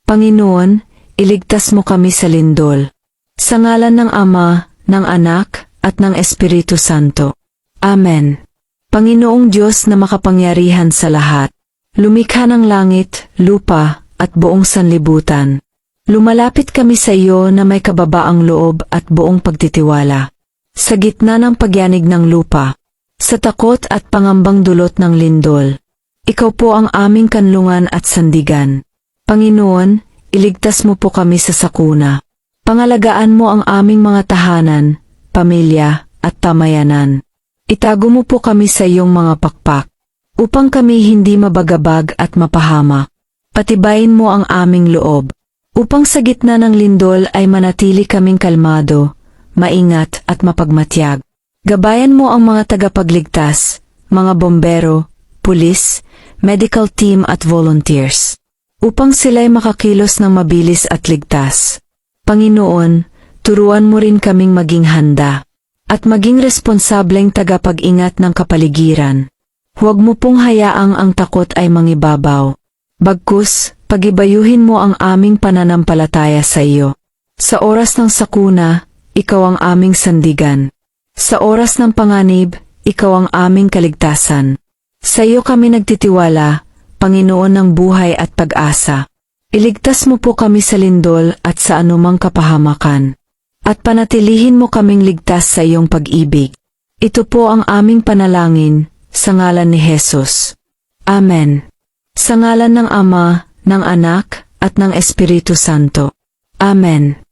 Panginoon, iligtas mo kami sa lindol. Sa ngalan ng Ama, ng Anak, at ng Espiritu Santo. Amen. Panginoong Diyos na makapangyarihan sa lahat, lumikha ng langit, lupa, at buong sanlibutan. Lumalapit kami sa iyo na may kababaang loob at buong pagtitiwala. Sa gitna ng pagyanig ng lupa, sa takot at pangambang dulot ng lindol, ikaw po ang aming kanlungan at sandigan. Panginoon, iligtas mo po kami sa sakuna. Pangalagaan mo ang aming mga tahanan, pamilya, at tamayanan. Itago mo po kami sa iyong mga pakpak, upang kami hindi mabagabag at mapahamak. Patibayin mo ang aming loob, upang sa gitna ng lindol ay manatili kaming kalmado, maingat at mapagmatyag. Gabayan mo ang mga tagapagligtas, mga bombero, pulis, medical team at volunteers, upang sila'y makakilos ng mabilis at ligtas. Panginoon, turuan mo rin kaming maging handa, at maging responsableng tagapag-ingat ng kapaligiran. Huwag mo pong hayaang ang takot ay mangibabaw. Bagkus, pagibayuhin mo ang aming pananampalataya sa iyo. Sa oras ng sakuna, ikaw ang aming sandigan. Sa oras ng panganib, ikaw ang aming kaligtasan. Sa iyo kami nagtitiwala, Panginoon ng buhay at pag-asa. Iligtas mo po kami sa lindol at sa anumang kapahamakan. At panatilihin mo kaming ligtas sa iyong pag-ibig. Ito po ang aming panalangin, sa ngalan ni Jesus. Amen. Sa ngalan ng Ama, ng Anak, at ng Espiritu Santo. Amen.